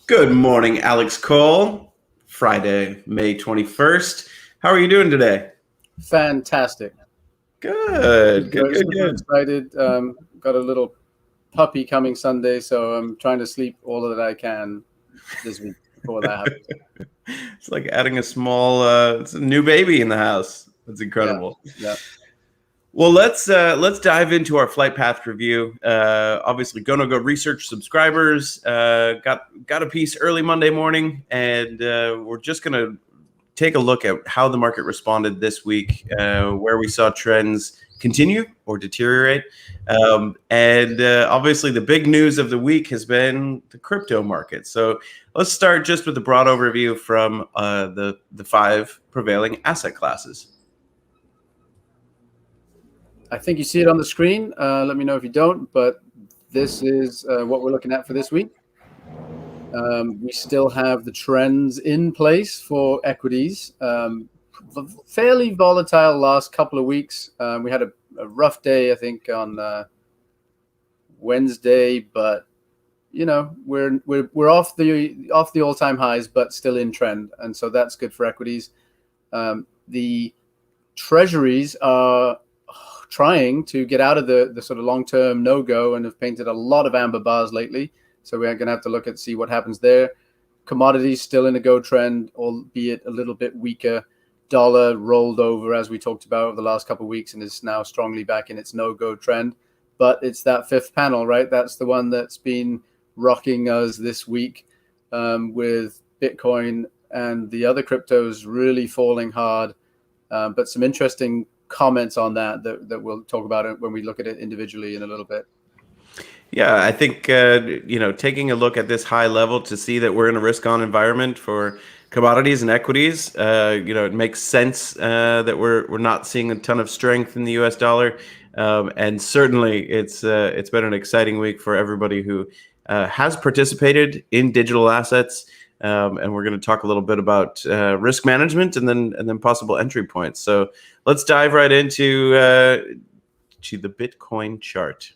Good morning, Alex Cole. Friday, May 21st. How are you doing today? Fantastic. Good, good, good, Super good. excited. Got a little puppy coming Sunday, so I'm trying to sleep all that I can this week before that happens. It's like adding a small, it's a new baby in the house. That's Yeah, incredible. yeah. Well, let's dive into our flight path review. Obviously, GoNoGo research subscribers got a piece early Monday morning, and we're just gonna take a look at how the market responded this week, where we saw trends continue or deteriorate. And obviously, the big news of the week has been the crypto market. So let's start just with a broad overview from the five prevailing asset classes. I think you see it on the screen. Let me know if you don't, but this is what we're looking at for this week. We still have the trends in place for equities. Fairly volatile last couple of weeks. We had a rough day, I think, on Wednesday, but we're off the all-time highs, but still in trend, and so that's good for equities. The treasuries are trying to get out of the sort of long-term no-go and have painted a lot of amber bars lately. So we're going to have to look at see what happens there. Commodities still in a go trend, albeit a little bit weaker. Dollar rolled over, as we talked about over the last couple of weeks, and is now strongly back in its no-go trend. But it's that fifth panel, right? That's the one that's been rocking us this week, with Bitcoin and the other cryptos really falling hard. But some interesting comments on that we'll talk about it when we look at it individually in a little bit. Yeah, I think taking a look at this high level to see that we're in a risk-on environment for commodities and equities, it makes sense that we're not seeing a ton of strength in the U.S. dollar, and certainly it's been an exciting week for everybody who has participated in digital assets, and we're going to talk a little bit about risk management and then possible entry points. So let's dive right into to the Bitcoin chart.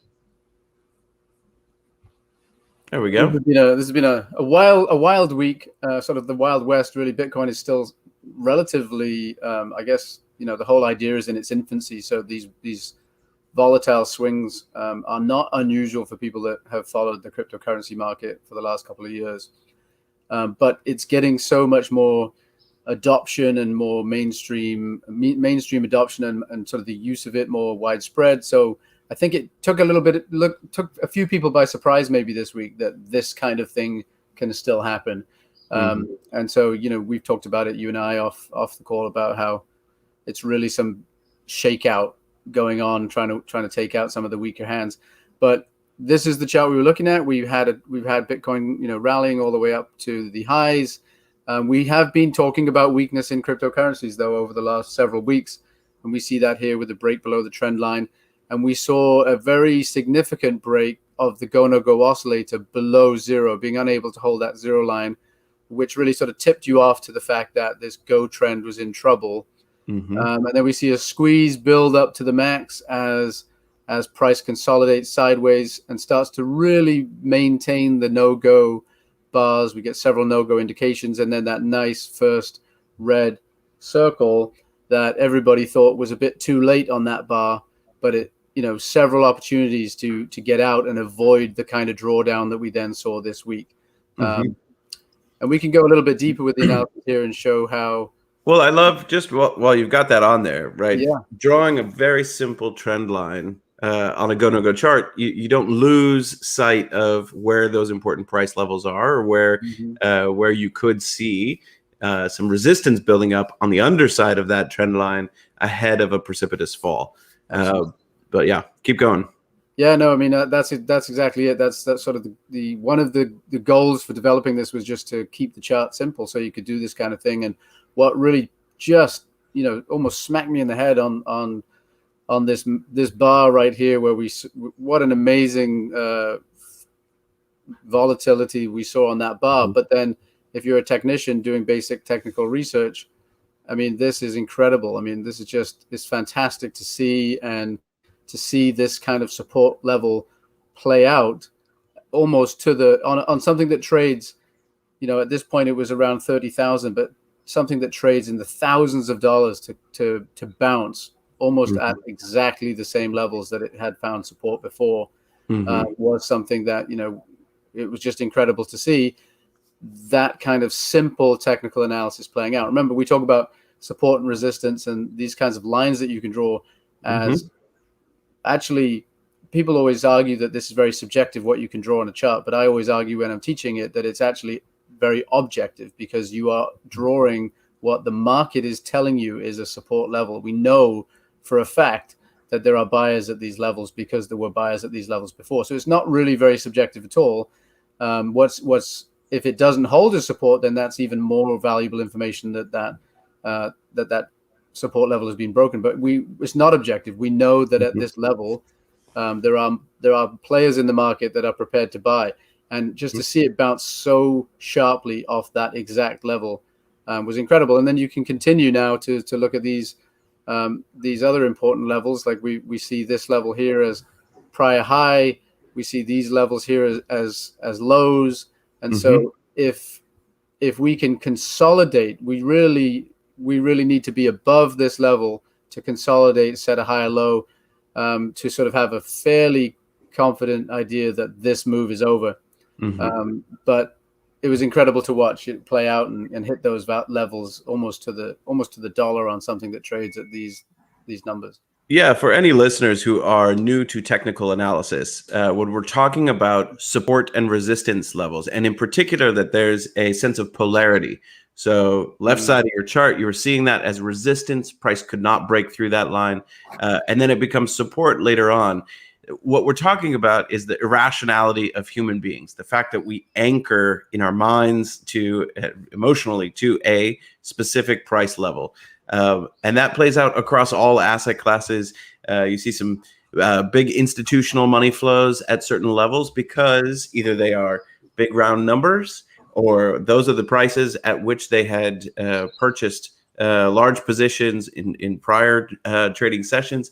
There we go. This has been a wild week, sort of the Wild West. Really, Bitcoin is still relatively, I guess, the whole idea is in its infancy. So these volatile swings are not unusual for people that have followed the cryptocurrency market for the last couple of years. But it's getting so much more adoption and more mainstream adoption and sort of the use of it more widespread. So I think it took took a few people by surprise maybe this week that this kind of thing can still happen. And so, we've talked about it, you and I off the call, about how it's really some shakeout going on, trying to take out some of the weaker hands. But this is the chart we were looking at. We've had Bitcoin, rallying all the way up to the highs. We have been talking about weakness in cryptocurrencies, though, over the last several weeks. And we see that here with the break below the trend line. And we saw a very significant break of the GoNoGo oscillator below zero, being unable to hold that zero line, which really sort of tipped you off to the fact that this Go trend was in trouble. And then we see a squeeze build up to the max as price consolidates sideways and starts to really maintain the no-go bars. We get several no-go indications, and then that nice first red circle that everybody thought was a bit too late on that bar, but it, several opportunities to get out and avoid the kind of drawdown that we then saw this week. And we can go a little bit deeper with the analysis here and show how. Well, I love just while you've got that on there, right? Yeah. Drawing a very simple trend line on a GoNoGo chart, you don't lose sight of where those important price levels are, or where you could see some resistance building up on the underside of that trend line ahead of a precipitous fall. But yeah, keep going. Yeah, no, I mean, that's exactly it. That's sort of the one of the goals for developing this was just to keep the chart simple so you could do this kind of thing. And what really just, almost smacked me in the head on this bar right here, where what an amazing volatility we saw on that bar. But then if you're a technician doing basic technical research, I mean, this is incredible. I mean, this is it's fantastic to see, and to see this kind of support level play out almost to on something that trades at this point it was around 30,000, but something that trades in the thousands of dollars to bounce almost at Mhm. exactly the same levels that it had found support before Mhm. was something that, it was just incredible to see that kind of simple technical analysis playing out. Remember, we talk about support and resistance and these kinds of lines that you can draw as Mhm. actually, people always argue that this is very subjective, what you can draw on a chart, but I always argue when I'm teaching it that it's actually very objective, because you are drawing what the market is telling you is a support level. We know for a fact that there are buyers at these levels because there were buyers at these levels before. So it's not really very subjective at all. What's if it doesn't hold a support, then that's even more valuable information that support level has been broken. But it's not objective. We know that at Mhm. this level, there are players in the market that are prepared to buy, and just to see it bounce so sharply off that exact level was incredible. And then you can continue now to look at these other important levels. Like we see this level here as prior high. We see these levels here as lows. And Mhm. so if we can consolidate, we really need to be above this level to consolidate, set a higher low, to sort of have a fairly confident idea that this move is over. Mhm. But it was incredible to watch it play out and hit those levels almost to the dollar on something that trades at these numbers. Yeah, for any listeners who are new to technical analysis, when we're talking about support and resistance levels, and in particular that there's a sense of polarity. So left Mm. side of your chart, you were seeing that as resistance. Price could not break through that line, and then it becomes support later on. What we're talking about is the irrationality of human beings, the fact that we anchor in our minds to emotionally to a specific price level. And that plays out across all asset classes. You see some big institutional money flows at certain levels because either they are big round numbers or those are the prices at which they had purchased large positions in prior trading sessions.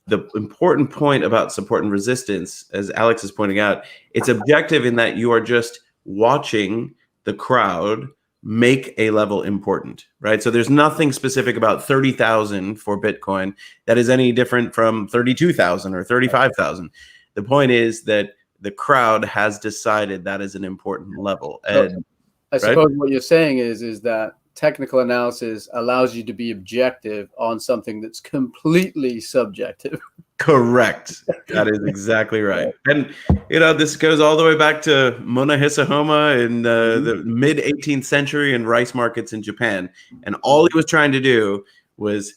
The important point about support and resistance, as Alex is pointing out, it's objective in that you are just watching the crowd make a level important, right? So there's nothing specific about 30,000 for Bitcoin that is any different from 32,000 or 35,000. The point is that the crowd has decided that is an important level. So And I right? suppose what you're saying is that technical analysis allows you to be objective on something that's completely subjective. Correct. That is exactly right. And this goes all the way back to Mona Hisahoma in Mhm. the mid 18th century in rice markets in Japan. And all he was trying to do was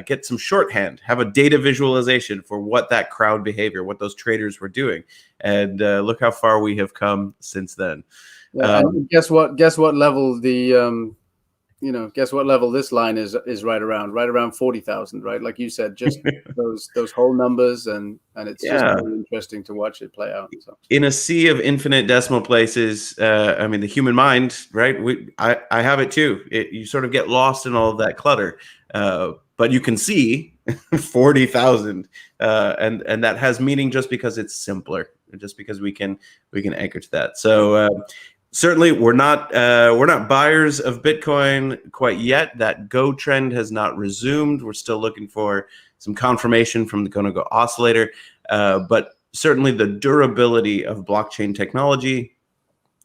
get some shorthand, have a data visualization for what that crowd behavior, what those traders were doing. And look how far we have come since then. Yeah, Um, and guess what? Guess what level guess what level this line is right around 40,000, right? Like you said, just those whole numbers, and it's just yeah. very interesting to watch it play out. So In a sea of infinite decimal places, I mean, the human mind, right? I have it too. You sort of get lost in all of that clutter, but you can see 40,000, and that has meaning just because it's simpler, just because we can anchor to that. So certainly, we're not buyers of Bitcoin quite yet. That Go trend has not resumed. We're still looking for some confirmation from the GoNoGo oscillator, but certainly the durability of blockchain technology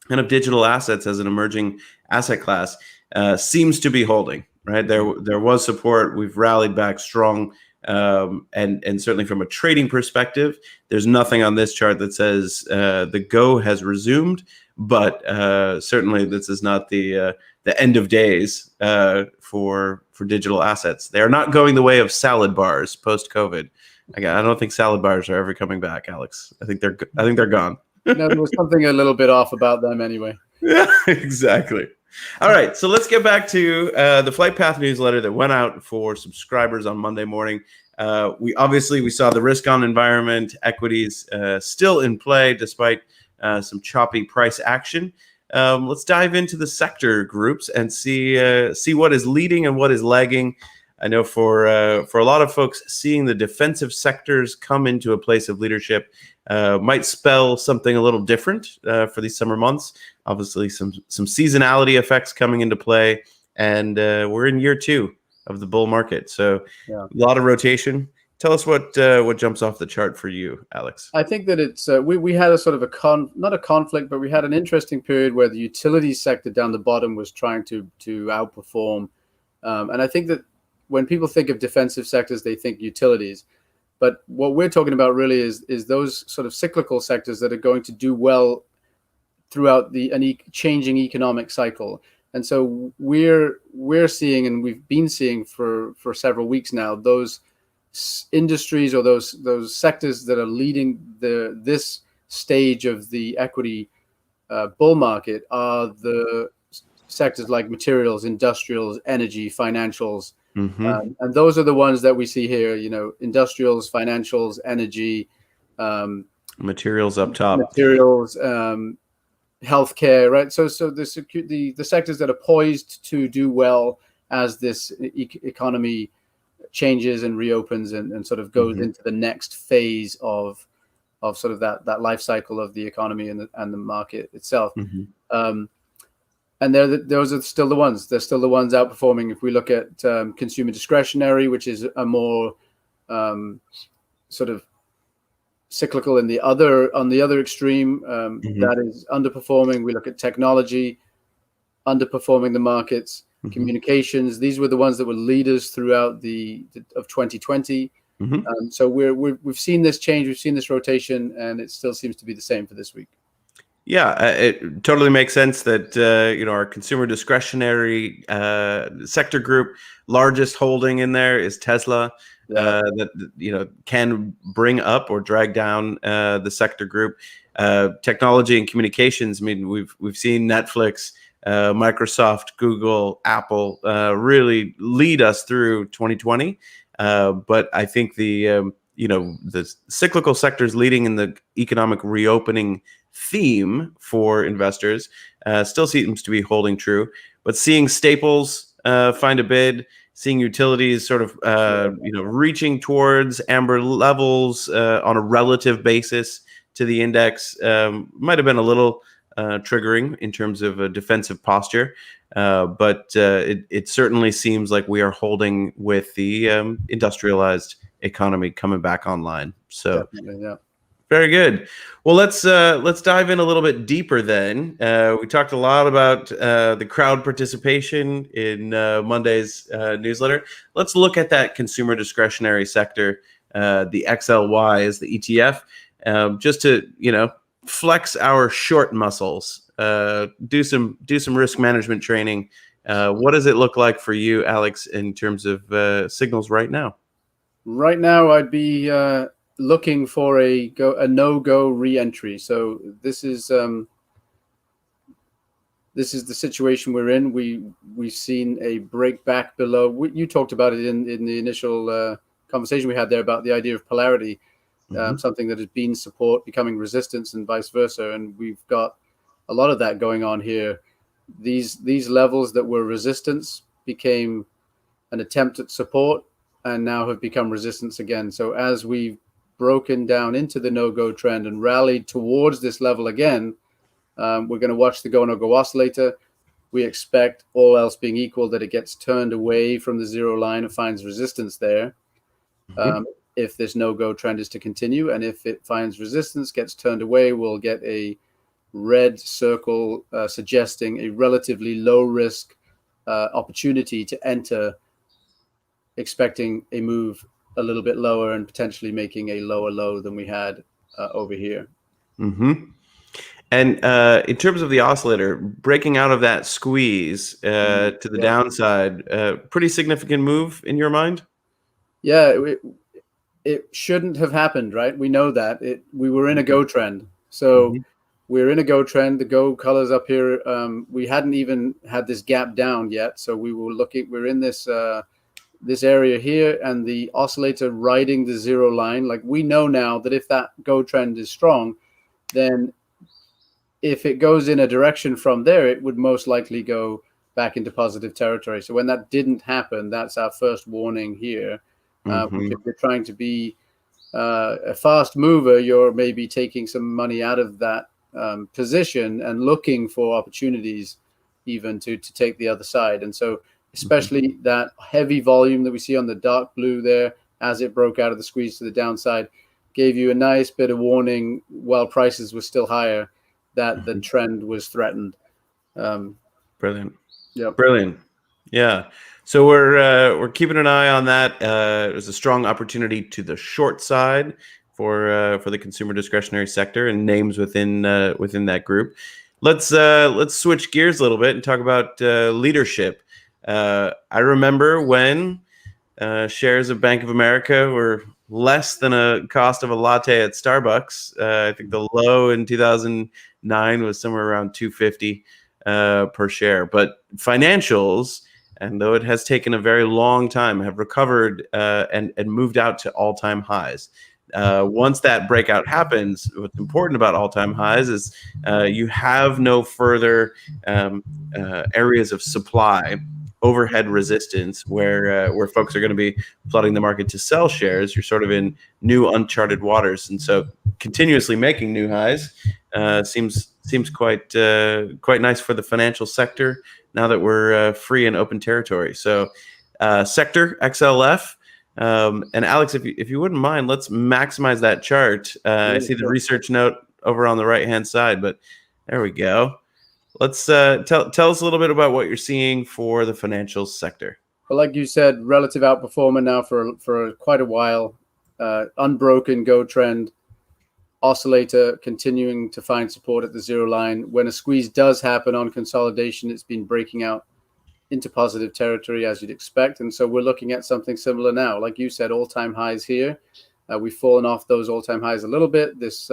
and of digital assets as an emerging asset class seems to be holding. Right there was support. We've rallied back strong, and certainly from a trading perspective, there's nothing on this chart that says the go has resumed. But certainly, this is not the end of days for digital assets. They are not going the way of salad bars post COVID. I don't think salad bars are ever coming back, Alex. I think they're gone. no, there was something a little bit off about them anyway. Yeah, exactly. All right, so let's get back to the Flight Path newsletter that went out for subscribers on Monday morning. We saw the risk on environment equities still in play despite some choppy price action. Let's dive into the sector groups and see what is leading and what is lagging. I know for a lot of folks, seeing the defensive sectors come into a place of leadership might spell something a little different for these summer months. Obviously, some seasonality effects coming into play, and we're in year 2 of the bull market, so Yeah. a lot of rotation. Tell us what jumps off the chart for you, Alex. I think that it's we had a sort of not a conflict, but we had an interesting period where the utilities sector down the bottom was trying to outperform, and I think that when people think of defensive sectors, they think utilities, but what we're talking about really is those sort of cyclical sectors that are going to do well throughout an changing economic cycle. And so we're seeing, and we've been seeing for several weeks now, those industries or those sectors that are leading this stage of the equity bull market are the sectors like materials, industrials, energy, financials, and those are the ones that we see here. Industrials, financials, energy, materials up top, materials, healthcare, right? So the sectors that are poised to do well as this economy changes and reopens and sort of goes into the next phase of sort of that life cycle of the economy and the market itself. And those are still the ones. They're still the ones outperforming. If we look at consumer discretionary, which is a more sort of cyclical on the other extreme, that is underperforming. We look at technology, underperforming the markets. Communications, these were the ones that were leaders throughout of 2020. So we've seen this change, we've seen this rotation, and it still seems to be the same for this week. Yeah, it totally makes sense that our consumer discretionary sector group, largest holding in there is Tesla. That can bring up or drag down the sector group. Technology and communications. I mean, we've seen Netflix, Microsoft, Google, Apple really lead us through 2020. But I think the cyclical sectors leading in the economic reopening theme for investors still seems to be holding true. But seeing staples find a bid, seeing utilities sort of reaching towards amber levels on a relative basis to the index might have been a little triggering in terms of a defensive posture, but it certainly seems like we are holding with the industrialized economy coming back online. So definitely, yeah. Very good. Well, let's dive in a little bit deeper then. We talked a lot about the crowd participation in Monday's newsletter. Let's look at that consumer discretionary sector. The XLY is the ETF, just to flex our short muscles. Do some risk management training. What does it look like for you, Alex, in terms of signals right now? Right now, I'd be looking for a no-go re-entry. So this is the situation we're in. We've seen a break back below. You talked about it in the initial conversation we had there about the idea of polarity, something that has been support becoming resistance and vice versa. And we've got a lot of that going on here. These levels that were resistance became an attempt at support and now have become resistance again. So as we've broken down into the no-go trend and rallied towards this level again, we're going to watch the GoNoGo oscillator. We expect, all else being equal, that it gets turned away from the zero line and finds resistance there. If this no-go trend is to continue, and if it finds resistance, gets turned away, we'll get a red circle suggesting a relatively low risk opportunity to enter, expecting a move a little bit lower and potentially making a lower low than we had over here. And in terms of the oscillator, breaking out of that squeeze to the downside, pretty significant move in your mind? Yeah, it shouldn't have happened, right? We know that. We were in a go trend. So we're in a go trend. The go colors up here, we hadn't even had this gap down yet. So we're in this this area here, and the oscillator riding the zero line. Like, we know now that if that go trend is strong, then if it goes in a direction from there, it would most likely go back into positive territory. So when that didn't happen, that's our first warning here. Which if you're trying to be a fast mover, you're maybe taking some money out of that position and looking for opportunities even to take the other side. And so especially that heavy volume that we see on the dark blue there as it broke out of the squeeze to the downside gave you a nice bit of warning while prices were still higher that the trend was threatened. Brilliant. Yep. Brilliant. Yeah. So we're keeping an eye on that. There's a strong opportunity to the short side for the consumer discretionary sector and names within that group. Let's switch gears a little bit and talk about leadership. I remember when shares of Bank of America were less than a cost of a latte at Starbucks. I think the low in 2009 was somewhere around 250 per share. But financials, and though it has taken a very long time, have recovered and moved out to all-time highs. Once that breakout happens, what's important about all-time highs is you have no further areas of supply, overhead resistance, where folks are going to be flooding the market to sell shares. You're sort of in new uncharted waters, and so continuously making new highs seems quite nice for the financial sector now that we're free and open territory. So sector XLF. And Alex, if you wouldn't mind, let's maximize that chart. I see the research note over on the right hand side, but there we go. Let's tell us a little bit about what you're seeing for the financial sector. Well, like you said, relative outperformer now for quite a while. Unbroken go trend. Oscillator continuing to find support at the zero line. When a squeeze does happen on consolidation, it's been breaking out into positive territory as you'd expect. And so we're looking at something similar now. Like you said, all-time highs here. We've fallen off those all-time highs a little bit. This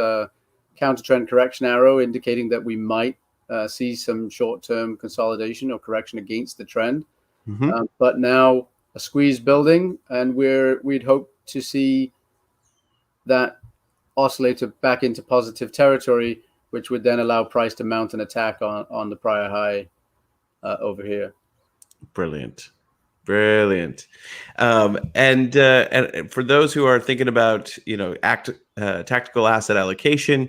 counter trend correction arrow indicating that we might see some short-term consolidation or correction against the trend. But now a squeeze building, and we'd hope to see that oscillator back into positive territory, which would then allow price to mount an attack on the prior high over here. Brilliant. And for those who are thinking about tactical asset allocation,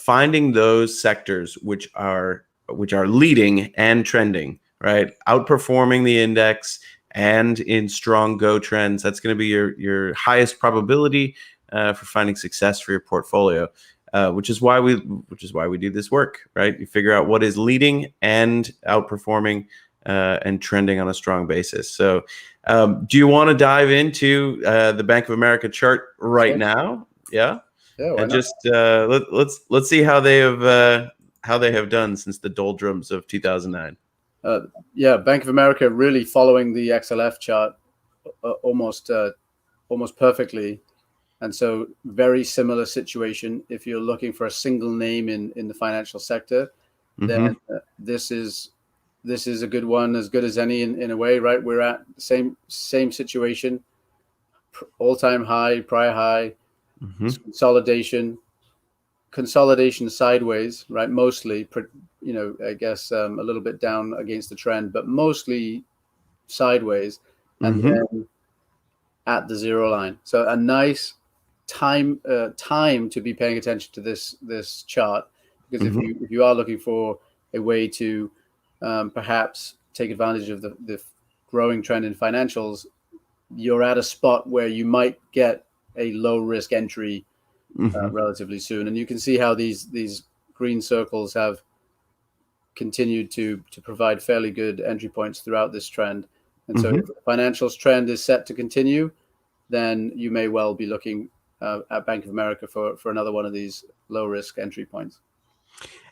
finding those sectors which are leading and trending, right, outperforming the index and in strong go trends, that's going to be your highest probability for finding success for your portfolio. Which is why we do this work, right? You figure out what is leading and outperforming and trending on a strong basis. So, do you want to dive into the Bank of America chart right now? Yeah. And just let's see how they have done since the doldrums of 2009. Bank of America really following the XLF chart almost perfectly. And so very similar situation. If you're looking for a single name in the financial sector, then this is a good one, as good as any in a way, right? We're at the same situation, all-time high, prior high, consolidation sideways, right? Mostly, I guess a little bit down against the trend, but mostly sideways, and then at the zero line. So a nice time to be paying attention to this chart, because if you are looking for a way to perhaps take advantage of the growing trend in financials, you're at a spot where you might get a low risk entry relatively soon. And you can see how these green circles have continued to provide fairly good entry points throughout this trend. And so if the financials trend is set to continue, then you may well be looking at Bank of America for another one of these low risk entry points.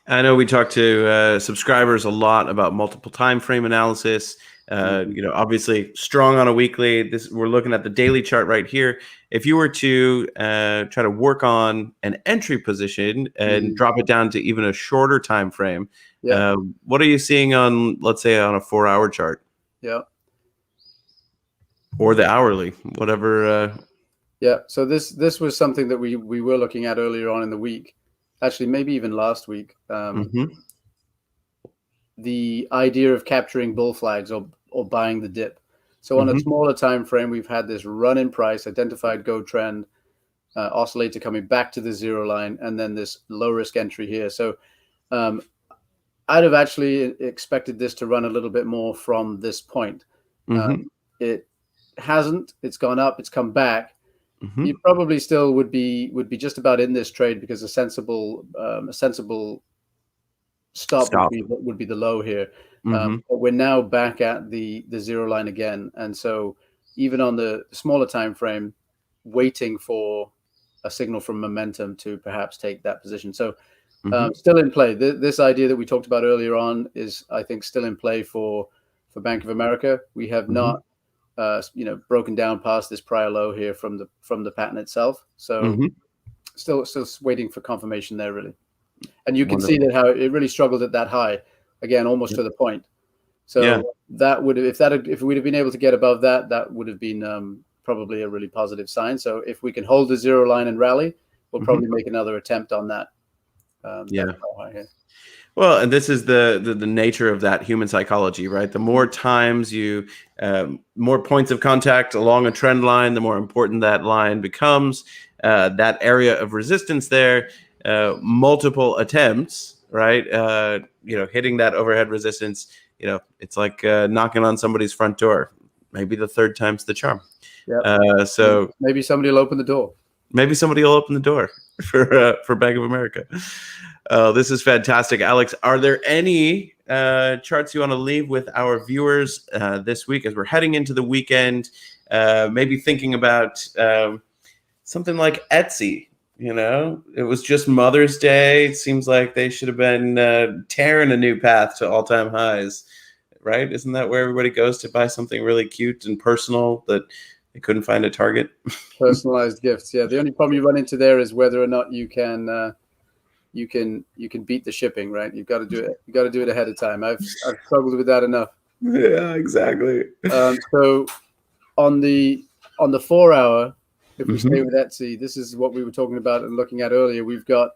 I know we talk to subscribers a lot about multiple time frame analysis. Obviously strong on a weekly. We're looking at the daily chart right here. If you were to try to work on an entry position and drop it down to even a shorter time frame, what are you seeing on, let's say, on a 4-hour chart? Yeah. Or the hourly, whatever. So this was something that we were looking at earlier on in the week. Actually, maybe even last week. the idea of capturing bull flags or buying the dip. So on a Mm-hmm. smaller time frame, we've had this run in price, identified go trend, oscillator coming back to the zero line, and then this low risk entry here. So um, I'd have actually expected this to run a little bit more from this point. Mm-hmm. It hasn't. It's gone up. It's come back. Mm-hmm. You probably still would be just about in this trade because a sensible stop Stop. would be the low here. Mm-hmm. But we're now back at the zero line again, and so even on the smaller time frame, waiting for a signal from momentum to perhaps take that position. So Mm-hmm. still in play. This idea that we talked about earlier on is, I think, still in play for Bank of America. We have not, broken down past this prior low here from the pattern itself. So Mm-hmm. still waiting for confirmation there, really. And you can see Wonderful. that how it really struggled at that high, again, almost Yep. to the point. Yeah. So that would have, if we'd have been able to get above that, that would have been probably a really positive sign. So if we can hold the zero line and rally, we'll Mm-hmm. probably make another attempt on that. Yeah. Here. Well, and this is the nature of that human psychology, right? The more times you, more points of contact along a trend line, the more important that line becomes. That area of resistance there, multiple attempts, right? Hitting that overhead resistance. It's like knocking on somebody's front door. Maybe the third time's the charm. Yeah. So maybe somebody will open the door. maybe somebody will open the door for Bank of America. This is fantastic, Alex. Are there any charts you want to leave with our viewers this week as we're heading into the weekend? Maybe thinking about something like Etsy. It was just Mother's Day. It seems like they should have been tearing a new path to all-time highs, right? Isn't that where everybody goes to buy something really cute and personal that they couldn't find at Target? Personalized gifts. Yeah. The only problem you run into there is whether or not you can beat the shipping, right? You've got to do it. You got to do it ahead of time. I've struggled with that enough. Yeah, exactly. So on the 4 hour, if we Mm-hmm. stay with Etsy, this is what we were talking about and looking at earlier. We've got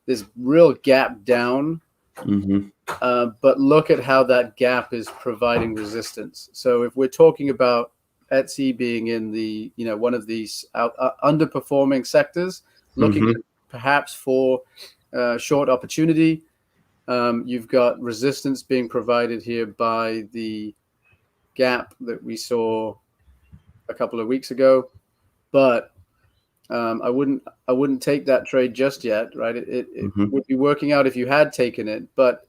this real gap down, Mm-hmm. but look at how that gap is providing resistance. So if we're talking about Etsy being in the one of these underperforming sectors, looking Mm-hmm. perhaps for short opportunity, you've got resistance being provided here by the gap that we saw a couple of weeks ago, but I wouldn't take that trade just yet, right? It Mm-hmm. would be working out if you had taken it, but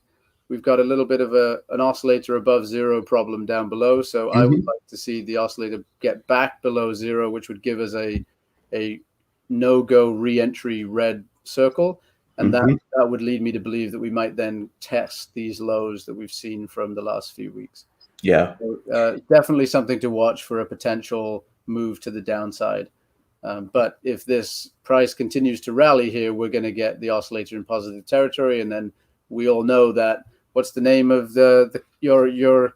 we've got a little bit of an oscillator above zero problem down below. So I would like to see the oscillator get back below zero, which would give us a no-go re-entry red circle. And Mm-hmm. that would lead me to believe that we might then test these lows that we've seen from the last few weeks. Yeah. So, definitely something to watch for a potential move to the downside. But if this price continues to rally here, we're going to get the oscillator in positive territory. And then we all know that, what's the name of your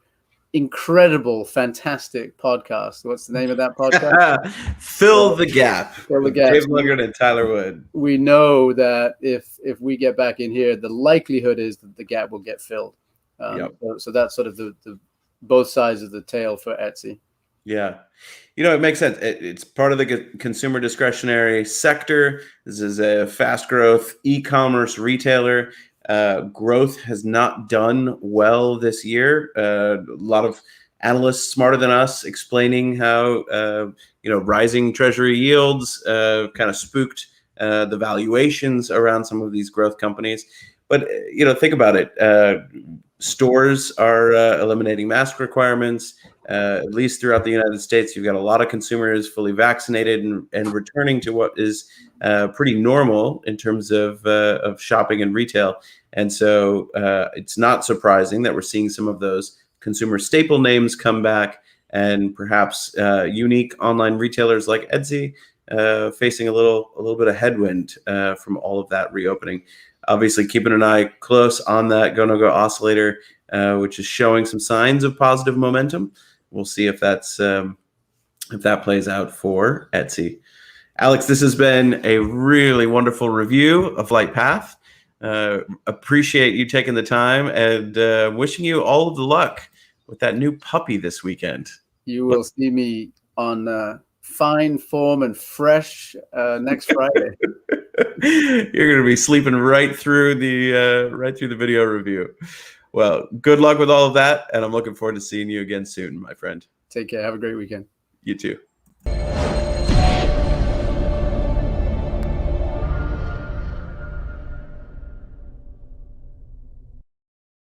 incredible, fantastic podcast? What's the name of that podcast? Fill the gap. Fill the With Gap. Dave Lundgren and Tyler Wood. We know that if we get back in here, the likelihood is that the gap will get filled. Yep. So that's sort of the both sides of the tail for Etsy. Yeah. It makes sense. It's part of the consumer discretionary sector. This is a fast growth e-commerce retailer. Growth has not done well this year. A lot of analysts smarter than us explaining how rising treasury yields kind of spooked the valuations around some of these growth companies. But think about it. Stores are eliminating mask requirements. At least throughout the United States, you've got a lot of consumers fully vaccinated and returning to what is pretty normal in terms of shopping and retail. And so it's not surprising that we're seeing some of those consumer staple names come back, and perhaps unique online retailers like Etsy facing a little bit of headwind from all of that reopening. Obviously, keeping an eye close on that GoNoGo oscillator, which is showing some signs of positive momentum. We'll see if that plays out for Etsy. Alex, this has been a really wonderful review of Flight Path. Appreciate you taking the time, and wishing you all of the luck with that new puppy this weekend. You will see me on fine form and fresh next Friday. You're going to be sleeping right through the video review. Well, good luck with all of that, and I'm looking forward to seeing you again soon, my friend. Take care. Have a great weekend. You too.